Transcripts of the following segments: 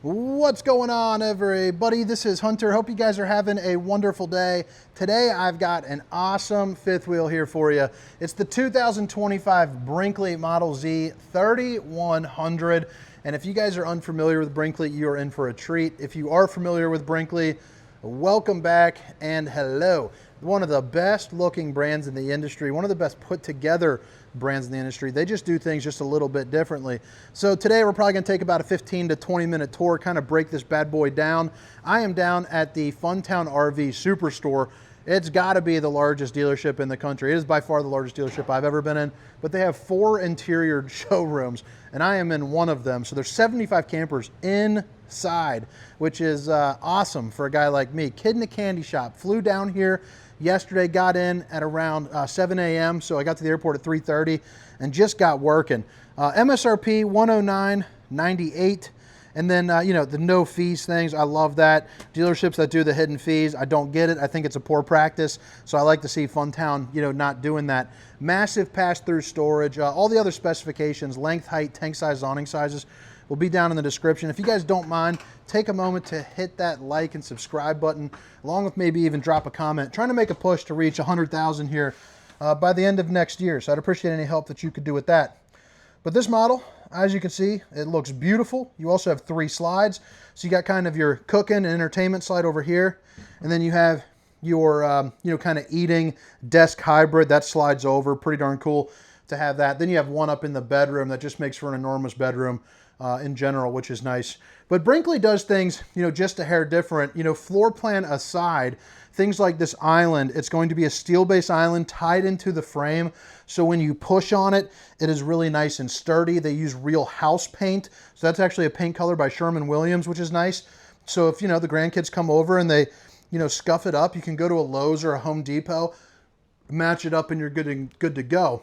What's going on, everybody? This is Hunter. Hope you guys are having a wonderful day. Today I've got an awesome fifth wheel here for you. It's the 2025 Brinkley Model Z 3100. And if you guys are unfamiliar with Brinkley, you are in for a treat. If you are familiar with Brinkley, welcome back and hello. One of the best looking brands in the industry, one of the best put together brands in the industry. They just do things just a little bit differently. So today we're probably gonna take about a 15 to 20 minute tour, kind of break this bad boy down. I am down at the Funtown RV Superstore. It's gotta be the largest dealership in the country. It is by far the largest dealership I've ever been in, but they have 4 interior showrooms and I am in one of them. So there's 75 campers inside, which is awesome for a guy like me. Kid in a candy shop, flew down here yesterday, got in at around 7 a.m. So I got to the airport at 3:30 and just got working. MSRP 109.98. And then, you know, the no fees things, I love that. Dealerships that do the hidden fees, I don't get it. I think it's a poor practice. So I like to see Funtown, you know, not doing that. Massive pass-through storage, all the other specifications, length, height, tank size, awning sizes, will be down in the description. If you guys don't mind, take a moment to hit that like and subscribe button, along with maybe even drop a comment. Trying to make a push to reach 100,000 here by the end of next year. So I'd appreciate any help that you could do with that. But this model, as you can see, it looks beautiful. You also have 3 slides. So you got kind of your cooking and entertainment slide over here. And then you have your, you know, kind of eating desk hybrid. That slides over. Pretty darn cool to have that. Then you have one up in the bedroom that just makes for an enormous bedroom in general, which is nice. But Brinkley does things, you know, just a hair different. You know, floor plan aside, things like this island, it's going to be a steel-based island tied into the frame. So when you push on it, it is really nice and sturdy. They use real house paint. So that's actually a paint color by Sherwin-Williams, which is nice. So if, you know, the grandkids come over and they, you know, scuff it up, you can go to a Lowe's or a Home Depot, match it up, and you're good to go.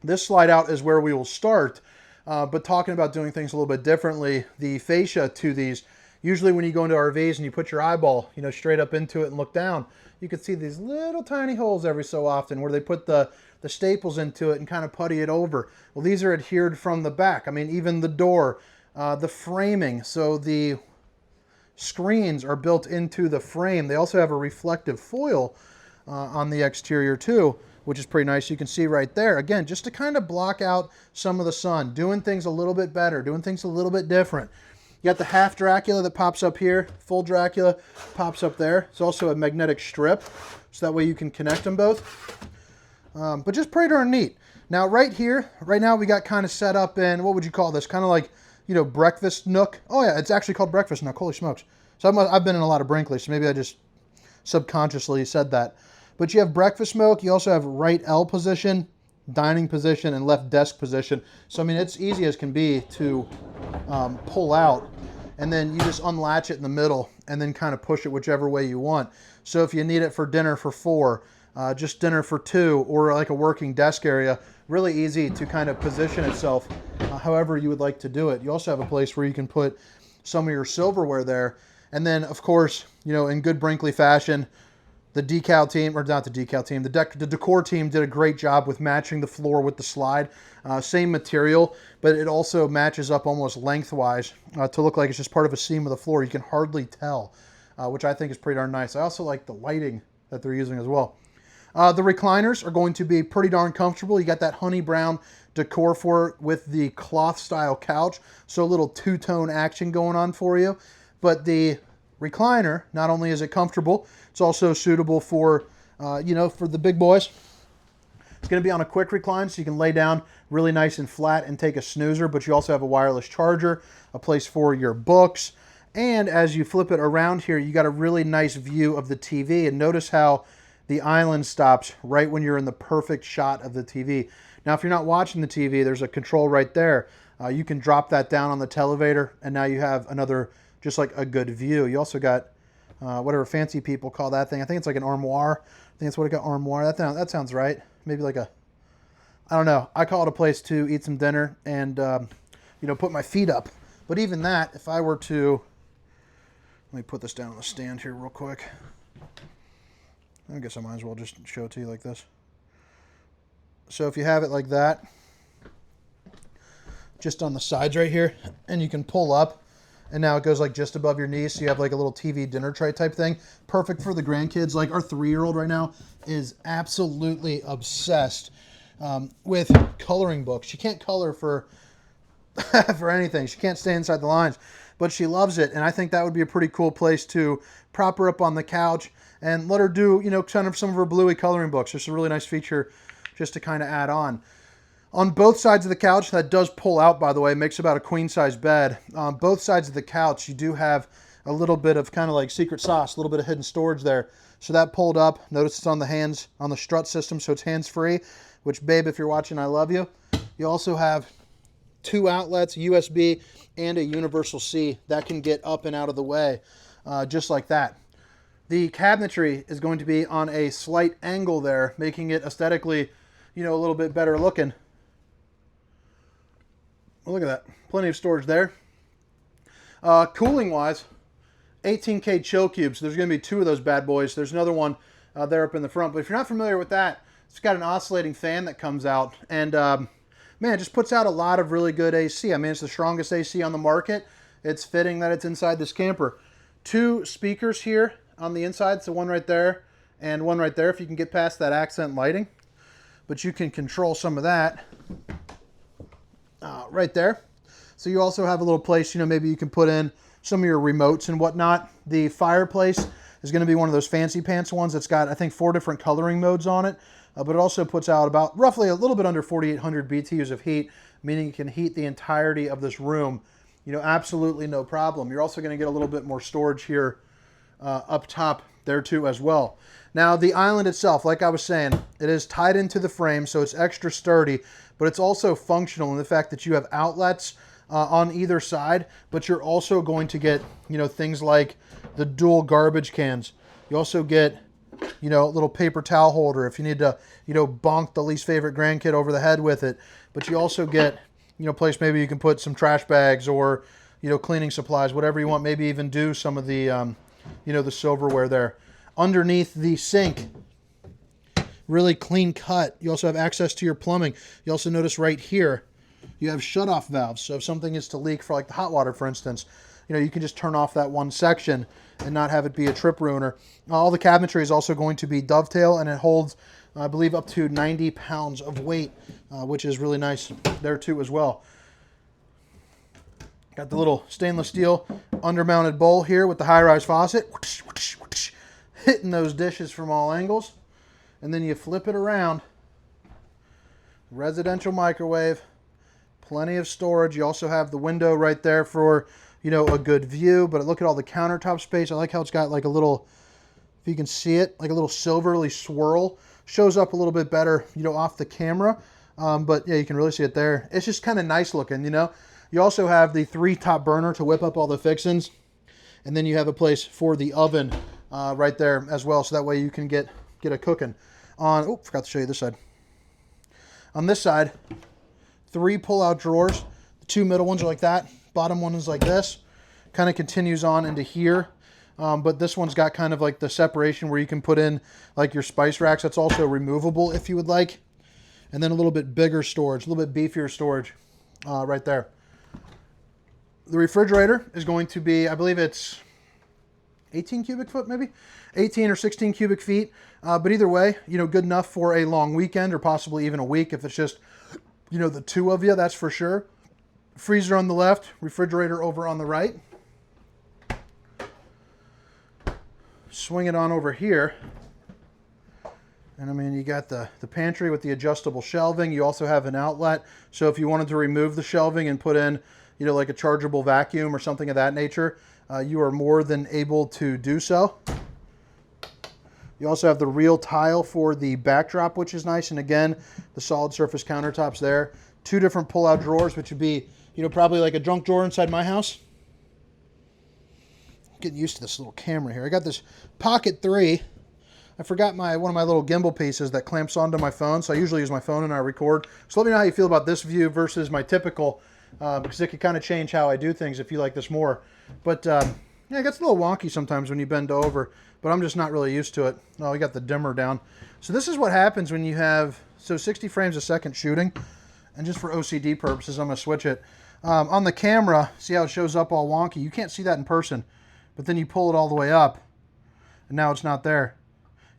This slide out is where we will start. But talking about doing things a little bit differently, the fascia to these, usually when you go into RVs and you put your eyeball, you know, straight up into it and look down, you can see these little tiny holes every so often where they put the staples into it and kind of putty it over. Well, these are adhered from the back. I mean, even the door, the framing, so the screens are built into the frame. They also have a reflective foil on the exterior too, which is pretty nice. You can see right there, again, just to kind of block out some of the sun, doing things a little bit better, doing things a little bit different. You got the half Dracula that pops up here, full Dracula pops up there. It's also a magnetic strip, so that way you can connect them both. But just pretty darn neat. Now right here, right now we got kind of set up in, what would you call this? Kind of like, you know, breakfast nook. Oh yeah, it's actually called breakfast nook, holy smokes. So I've been in a lot of Brinkley, so maybe I just subconsciously said that. But you have breakfast nook, you also have right L position, dining position, and left desk position. So I mean, it's easy as can be to pull out, and then you just unlatch it in the middle and then kind of push it whichever way you want. So if you need it for dinner for 4, just dinner for 2, or like a working desk area, really easy to kind of position itself however you would like to do it. You also have a place where you can put some of your silverware there. And then of course, you know, in good Brinkley fashion, the decal team, or not the decal team, the decor team did a great job with matching the floor with the slide. Same material, but it also matches up almost lengthwise to look like it's just part of a seam of the floor. You can hardly tell, which I think is pretty darn nice. I also like the lighting that they're using as well. The recliners are going to be pretty darn comfortable. You got that honey brown decor for it with the cloth style couch. So a little two-tone action going on for you. But the recliner, not only is it comfortable, it's also suitable for, you know, for the big boys. It's going to be on a quick recline, so you can lay down really nice and flat and take a snoozer, but you also have a wireless charger, a place for your books, and as you flip it around here, you got a really nice view of the TV, and notice how the island stops right when you're in the perfect shot of the TV. Now, if you're not watching the TV, there's a control right there. You can drop that down on the televator, and now you have another, just like a good view. You also got whatever fancy people call that thing. I think it's like an armoire. I think that's what it got, armoire. That sounds right. Maybe like a, I don't know. I call it a place to eat some dinner and, you know, put my feet up. But even that, if I were to, let me put this down on the stand here real quick. I guess I might as well just show it to you like this. So if you have it like that, just on the sides right here, and you can pull up, and now it goes like just above your knees, so you have like a little TV dinner tray type thing. Perfect for the grandkids. Like our 3-year-old right now is absolutely obsessed with coloring books. She can't color for for anything. She can't stay inside the lines, but she loves it, and I think that would be a pretty cool place to prop her up on the couch and let her do, you know, kind of some of her bluey coloring books. It's a really nice feature just to kind of add on. On both sides of the couch, that does pull out, by the way, makes about a queen size bed. On both sides of the couch, you do have a little bit of kind of like secret sauce, a little bit of hidden storage there. So that pulled up. Notice it's on the hands, on the strut system, so it's hands-free, which, babe, if you're watching, I love you. You also have 2 outlets, USB and a universal C that can get up and out of the way, just like that. The cabinetry is going to be on a slight angle there, making it aesthetically, you know, a little bit better looking. Well, look at that. Plenty of storage there. Cooling wise, 18K chill cubes. There's going to be 2 of those bad boys. There's another one there up in the front. But if you're not familiar with that, it's got an oscillating fan that comes out. And man, it just puts out a lot of really good AC. I mean, it's the strongest AC on the market. It's fitting that it's inside this camper. 2 speakers here on the inside. So one right there and one right there if you can get past that accent lighting. But you can control some of that. Right there. So you also have a little place, you know, maybe you can put in some of your remotes and whatnot. The fireplace is going to be one of those fancy pants ones that's got, I think, 4 different coloring modes on it. But it also puts out about roughly a little bit under 4,800 BTUs of heat, meaning it can heat the entirety of this room, you know, absolutely no problem. You're also going to get a little bit more storage here up top there too as well. Now the island itself, like I was saying, it is tied into the frame, so it's extra sturdy, but it's also functional in the fact that you have outlets on either side, but you're also going to get, you know, things like the dual garbage cans. You also get, you know, a little paper towel holder if you need to, you know, bonk the least favorite grandkid over the head with it. But you also get, you know, place maybe you can put some trash bags or, you know, cleaning supplies, whatever you want, maybe even do some of the, you know, the silverware there. Underneath the sink, really clean cut. You also have access to your plumbing. You also notice right here, you have shutoff valves. So if something is to leak for like the hot water, for instance, you know, you can just turn off that one section and not have it be a trip ruiner. All the cabinetry is also going to be dovetail, and it holds, I believe, up to 90 pounds of weight, which is really nice there too as well. Got the little stainless steel undermounted bowl here with the high-rise faucet. Hitting those dishes from all angles. And then you flip it around. Residential microwave. Plenty of storage. You also have the window right there for, you know, a good view. But look at all the countertop space. I like how it's got like a little, if you can see it, like a little silverly swirl. Shows up a little bit better, you know, off the camera. But yeah, you can really see it there. It's just kind of nice looking, you know. You also have the 3 top burner to whip up all the fixings. And then you have a place for the oven right there as well. So that way you can get a cooking. Oh, forgot to show you this side. On this side, 3 pull-out drawers. The 2 middle ones are like that. Bottom one is like this. Kind of continues on into here. But this one's got kind of like the separation where you can put in like your spice racks. That's also removable if you would like. And then a little bit bigger storage, a little bit beefier storage right there. The refrigerator is going to be, I believe it's 18 cubic foot maybe? 18 or 16 cubic feet. But either way, you know, good enough for a long weekend or possibly even a week if it's just, you know, the 2 of you, that's for sure. Freezer on the left, refrigerator over on the right. Swing it on over here. And I mean, you got the pantry with the adjustable shelving. You also have an outlet. So if you wanted to remove the shelving and put in, you know, like a chargeable vacuum or something of that nature, you are more than able to do so. You also have the real tile for the backdrop, which is nice. And again, the solid surface countertops there. 2 different pull-out drawers, which would be, you know, probably like a junk drawer inside my house. Getting used to this little camera here. I got this Pocket 3. I forgot one of my little gimbal pieces that clamps onto my phone. So I usually use my phone and I record. So let me know how you feel about this view versus my typical, because it could kind of change how I do things if you like this more. But yeah, it gets a little wonky sometimes when you bend over, but I'm just not really used to it. Oh, we got the dimmer down. So this is what happens when you have, so 60 frames a second shooting. And just for OCD purposes, I'm going to switch it. On the camera, see how it shows up all wonky? You can't see that in person, but then you pull it all the way up, and now it's not there.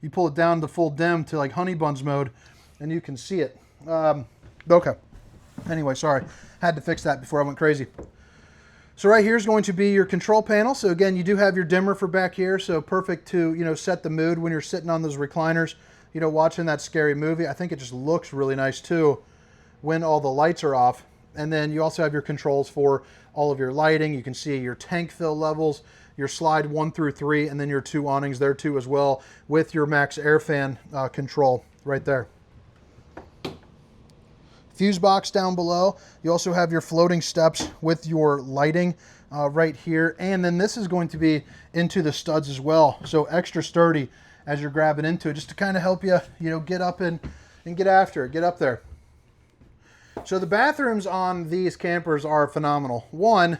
You pull it down to full dim to like honey buns mode, and you can see it. Okay. Anyway, sorry. Had to fix that before I went crazy. So right here is going to be your control panel. So again, you do have your dimmer for back here, so perfect to, you know, set the mood when you're sitting on those recliners, you know, watching that scary movie. I think it just looks really nice too when all the lights are off. And then you also have your controls for all of your lighting. You can see your tank fill levels, your slide 1 through 3, and then your 2 awnings there too as well, with your max air fan control right there. Fuse box down below. You also have your floating steps with your lighting right here. And then this is going to be into the studs as well. So extra sturdy as you're grabbing into it, just to kind of help you, you know, get up and get after it, get up there. So the bathrooms on these campers are phenomenal. One,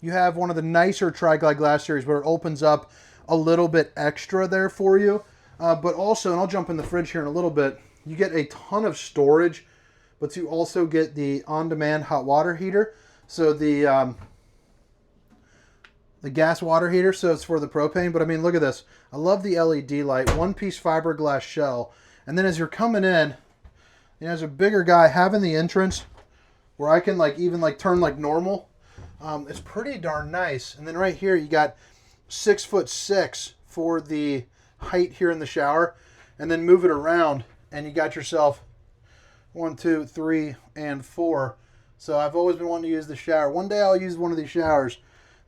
you have one of the nicer Tri-Glide glass series where it opens up a little bit extra there for you. But also, and I'll jump in the fridge here in a little bit, you get a ton of storage, but you also get the on-demand hot water heater. So the gas water heater, so it's for the propane. But I mean, look at this. I love the LED light, one-piece fiberglass shell. And then as you're coming in, you know, as a bigger guy, having the entrance where I can like even like turn like normal, it's pretty darn nice. And then right here, you got 6'6" for the height here in the shower. And then move it around, and you got yourself 1, 2, 3, and 4. So I've always been wanting to use the shower. One day I'll use one of these showers.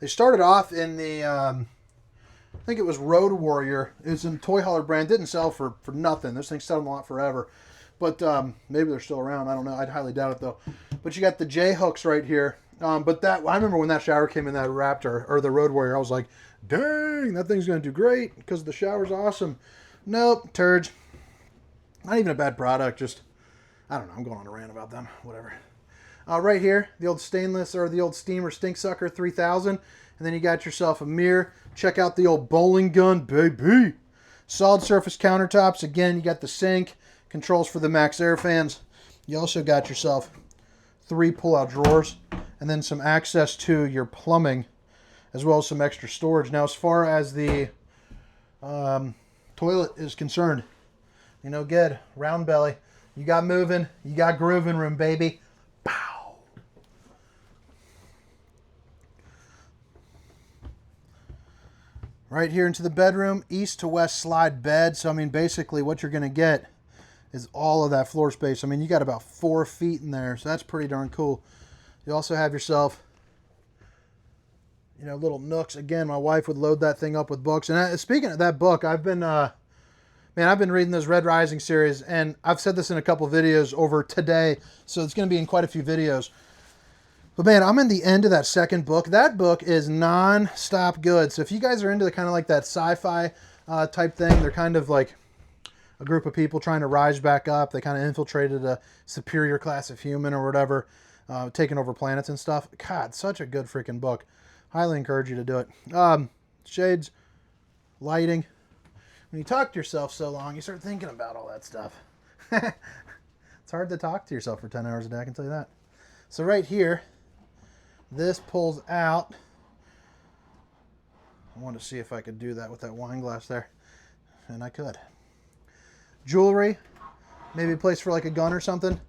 They started off in the, I think it was Road Warrior. It was a toy hauler brand. Didn't sell for nothing. Those things sell a lot forever. But maybe they're still around. I don't know. I'd highly doubt it though. But you got the J hooks right here. But that, I remember when that shower came in, that Raptor or the Road Warrior, I was like, dang, that thing's going to do great because the shower's awesome. Nope, turds. Not even a bad product. Just, I don't know. I'm going on a rant about them. Whatever. Right here, the old stainless or the old Steamer Stink Sucker 3000. And then you got yourself a mirror. Check out the old bowling gun, baby. Solid surface countertops. Again, you got the sink. Controls for the max air fans. You also got yourself 3 pull-out drawers. And then some access to your plumbing, as well as some extra storage. Now, as far as the toilet is concerned, you know, good. Round belly. You got moving. You got grooving room, baby. Pow. Right here into the bedroom, east to west slide bed. So, I mean, basically what you're going to get is all of that floor space. I mean, you got about 4 feet in there, so that's pretty darn cool. You also have yourself, you know, little nooks. Again, my wife would load that thing up with books. And speaking of that book, I've been, man, I've been reading this Red Rising series, and I've said this in a couple videos over today, so it's going to be in quite a few videos. But man, I'm in the end of that second book. That book is non-stop good. So if you guys are into the kind of like that sci-fi type thing, they're kind of like a group of people trying to rise back up. They kind of infiltrated a superior class of human or whatever, taking over planets and stuff. God, such a good freaking book. Highly encourage you to do it. Shades, lighting. When you talk to yourself so long, you start thinking about all that stuff. It's hard to talk to yourself for 10 hours a day, I can tell you that. So right here, this pulls out. I wanted to see if I could do that with that wine glass there. And I could. Jewelry, maybe a place for like a gun or something.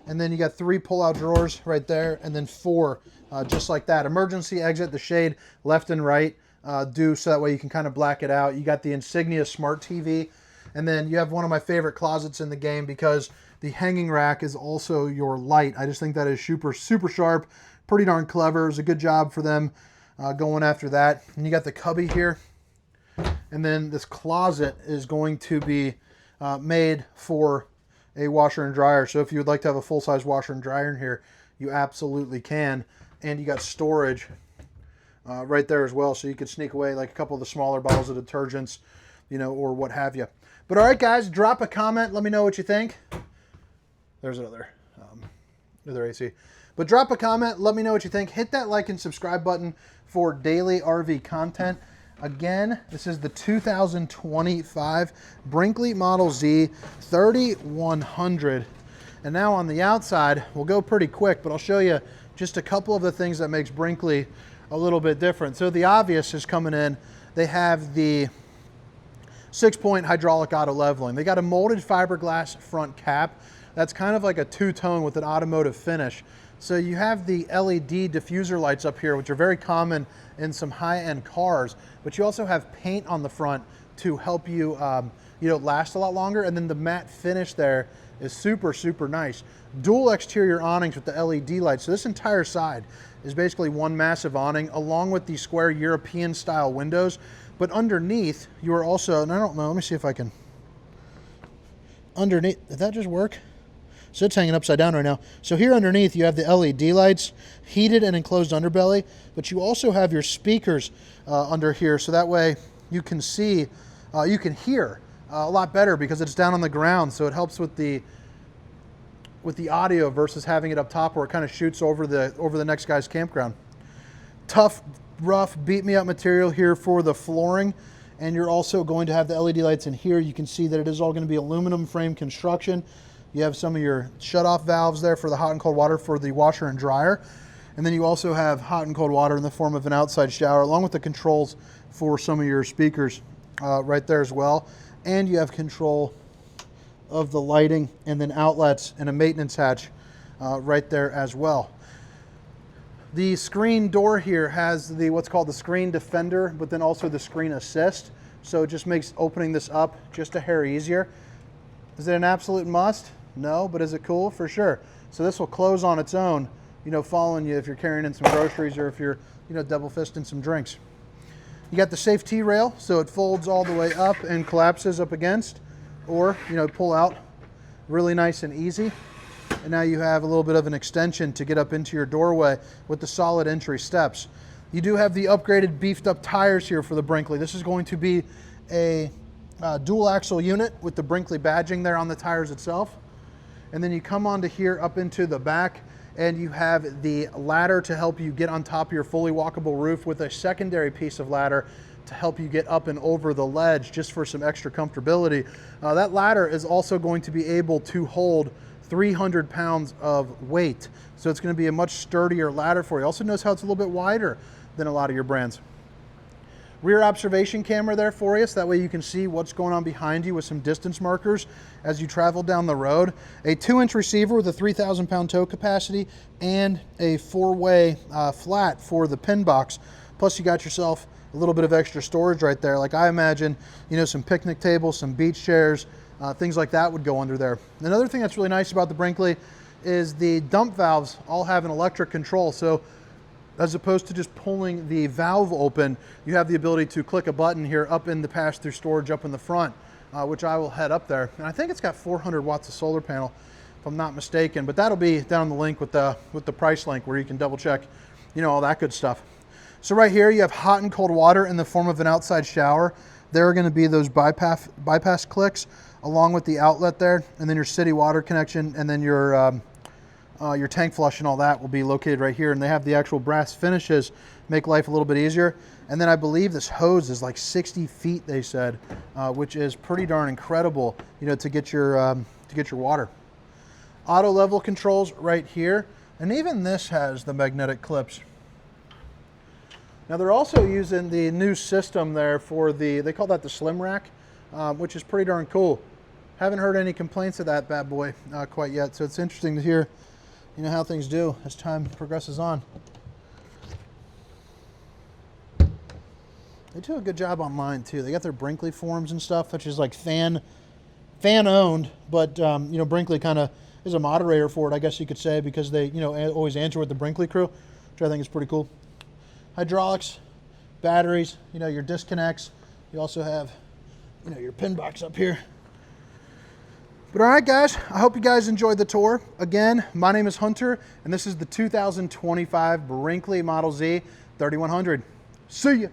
And then you got 3 pull-out drawers right there, and then 4 just like that. Emergency exit, the shade left and right, so that way you can kind of black it out. You got the Insignia Smart TV, and then you have one of my favorite closets in the game because the hanging rack is also your light. I just think that is super, super sharp, pretty darn clever. It was a good job for them going after that. And you got the cubby here, and then this closet is going to be made for a washer and dryer. So if you would like to have a full-size washer and dryer in here, you absolutely can. And you got storage right there as well, so you could sneak away like a couple of the smaller bottles of detergents, you know, or what have you. But all right, guys, drop a comment. Let me know what you think. There's another AC. But drop a comment. Let me know what you think. Hit that like and subscribe button for daily RV content. Again, this is the 2025 Brinkley Model Z 3100. And now on the outside, we'll go pretty quick, but I'll show you just a couple of the things that makes Brinkley a little bit different. So the obvious is coming in. They have the 6-point hydraulic auto leveling. They got a molded fiberglass front cap. That's kind of like a two-tone with an automotive finish. So you have the LED diffuser lights up here, which are very common in some high-end cars, but you also have paint on the front to help you, last a lot longer. And then the matte finish there is super, super nice. Dual exterior awnings with the LED lights. So this entire side is basically one massive awning, along with the square European style windows. But underneath, you are also, and I don't know, let me see if I can, underneath, did that just work? So it's hanging upside down right now. So here underneath, you have the LED lights, heated and enclosed underbelly, but you also have your speakers under here, so that way you can see, you can hear a lot better because it's down on the ground, so it helps with the audio versus having it up top where it kind of shoots over the next guy's campground. Tough, rough, beat-me-up material here for the flooring, and you're also going to have the LED lights in here. You can see that it is all going to be aluminum frame construction. You have some of your shut-off valves there for the hot and cold water for the washer and dryer. And then you also have hot and cold water in the form of an outside shower, along with the controls for some of your speakers right there as well. And you have control of the lighting and then outlets and a maintenance hatch right there as well. The screen door here has what's called the screen defender, but then also the screen assist. So it just makes opening this up just a hair easier. Is it an absolute must? No, but is it cool? For sure. So this will close on its own, following you if you're carrying in some groceries or if you're, double fisting some drinks. You got the safety rail, so it folds all the way up and collapses up against, or, pull out really nice and easy. And now you have a little bit of an extension to get up into your doorway with the solid entry steps. You do have the upgraded beefed up tires here for the Brinkley. This is going to be a dual axle unit with the Brinkley badging there on the tires itself. And then you come onto here up into the back and you have the ladder to help you get on top of your fully walkable roof with a secondary piece of ladder to help you get up and over the ledge just for some extra comfortability. That ladder is also going to be able to hold 300 pounds of weight. So it's going to be a much sturdier ladder for you. Also notice how it's a little bit wider than a lot of your brands. Rear observation camera there for you, so that way you can see what's going on behind you with some distance markers as you travel down the road. A 2-inch receiver with a 3,000 pound tow capacity and a 4-way flat for the pin box. Plus you got yourself a little bit of extra storage right there. Like I imagine, some picnic tables, some beach chairs, things like that would go under there. Another thing that's really nice about the Brinkley is the dump valves all have an electric control. So as opposed to just pulling the valve open, you have the ability to click a button here up in the pass-through storage up in the front, which I will head up there. And I think it's got 400 watts of solar panel, if I'm not mistaken, but that'll be down the link with the price link where you can double check, all that good stuff. So right here, you have hot and cold water in the form of an outside shower. There are going to be those bypass clicks along with the outlet there, and then your city water connection, and then your tank flush and all that will be located right here. And they have the actual brass finishes, make life a little bit easier. And then I believe this hose is like 60 feet, they said, which is pretty darn incredible, to get your water. Auto level controls right here, and even this has the magnetic clips. Now they're also using the new system there for they call that the slim rack, which is pretty darn cool. Haven't heard any complaints of that bad boy quite yet, so it's interesting to hear how things do as time progresses on. They do a good job online too. They got their Brinkley forums and stuff, which is like fan owned, but Brinkley kind of is a moderator for it, I guess you could say, because they always answer with the Brinkley crew, which I think is pretty cool. Hydraulics, batteries, your disconnects. You also have your pin box up here. But all right, guys, I hope you guys enjoyed the tour. Again, my name is Hunter, and this is the 2025 Brinkley Model Z 3100. See ya.